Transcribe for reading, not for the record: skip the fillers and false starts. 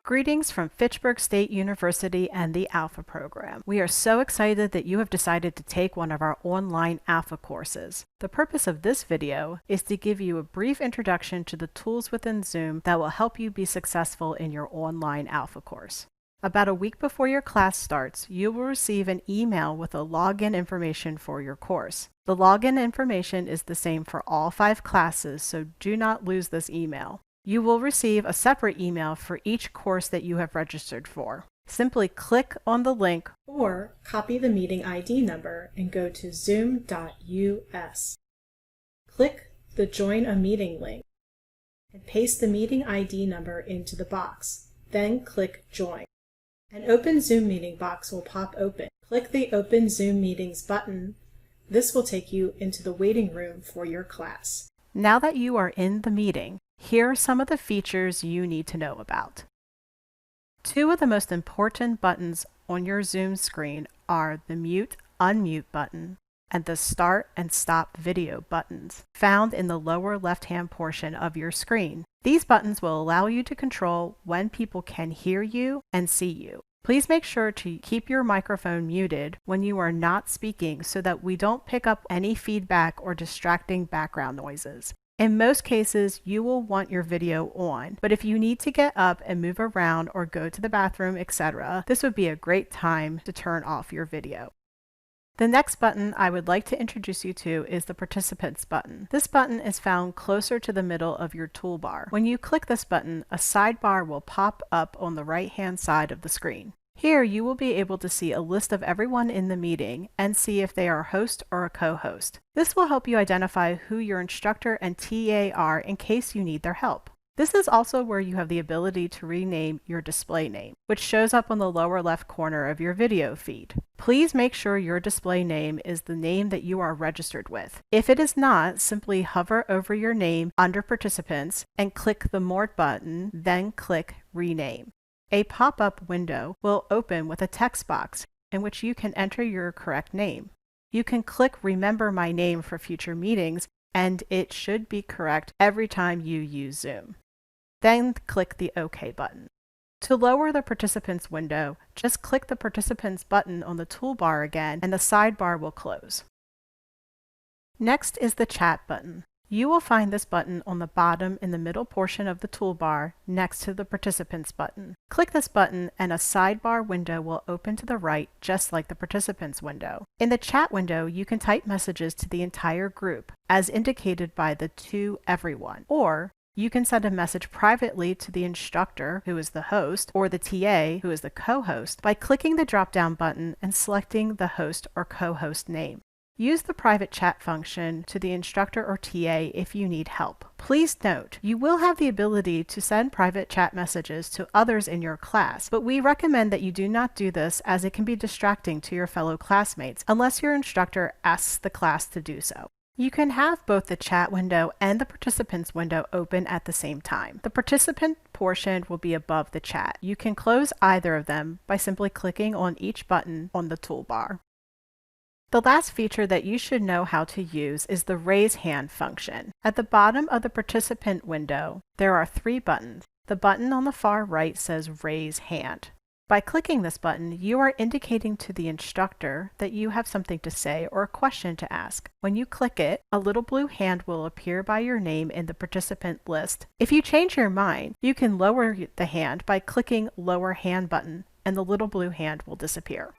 Greetings from Fitchburg State University and the ALFA program. We are so excited that you have decided to take one of our online ALFA courses. The purpose of this video is to give you a brief introduction to the tools within Zoom that will help you be successful in your online ALFA course. About a week before your class starts, you will receive an email with a login information for your course. The login information is the same for all 5 classes, so do not lose this email. You will receive a separate email for each course that you have registered for. Simply click on the link or copy the meeting ID number and go to zoom.us. Click the Join a Meeting link and paste the meeting ID number into the box. Then click Join. An open Zoom meeting box will pop open. Click the Open Zoom Meetings button. This will take you into the waiting room for your class. Now that you are in the meeting, here are some of the features you need to know about. 2 of the most important buttons on your Zoom screen are the Mute, Unmute button and the Start and Stop Video buttons, found in the lower left-hand portion of your screen. These buttons will allow you to control when people can hear you and see you. Please make sure to keep your microphone muted when you are not speaking so that we don't pick up any feedback or distracting background noises. In most cases, you will want your video on, but if you need to get up and move around or go to the bathroom, etc., this would be a great time to turn off your video. The next button I would like to introduce you to is the Participants button. This button is found closer to the middle of your toolbar. When you click this button, a sidebar will pop up on the right-hand side of the screen. Here you will be able to see a list of everyone in the meeting and see if they are a host or a co-host. This will help you identify who your instructor and TA are in case you need their help. This is also where you have the ability to rename your display name, which shows up on the lower left corner of your video feed. Please make sure your display name is the name that you are registered with. If it is not, simply hover over your name under Participants and click the More button, then click Rename. A pop-up window will open with a text box in which you can enter your correct name. You can click Remember My Name for future meetings, and it should be correct every time you use Zoom. Then click the OK button. To lower the Participants window, just click the Participants button on the toolbar again, and the sidebar will close. Next is the Chat button. You will find this button on the bottom in the middle portion of the toolbar next to the Participants button. Click this button and a sidebar window will open to the right just like the Participants window. In the Chat window, you can type messages to the entire group as indicated by the To Everyone, or you can send a message privately to the instructor, who is the host, or the TA, who is the co-host, by clicking the drop-down button and selecting the host or co-host name. Use the private chat function to the instructor or TA if you need help. Please note, you will have the ability to send private chat messages to others in your class, but we recommend that you do not do this as it can be distracting to your fellow classmates unless your instructor asks the class to do so. You can have both the chat window and the Participants window open at the same time. The participant portion will be above the chat. You can close either of them by simply clicking on each button on the toolbar. The last feature that you should know how to use is the Raise Hand function. At the bottom of the Participant window, there are 3 buttons. The button on the far right says Raise Hand. By clicking this button, you are indicating to the instructor that you have something to say or a question to ask. When you click it, a little blue hand will appear by your name in the participant list. If you change your mind, you can lower the hand by clicking Lower Hand button, and the little blue hand will disappear.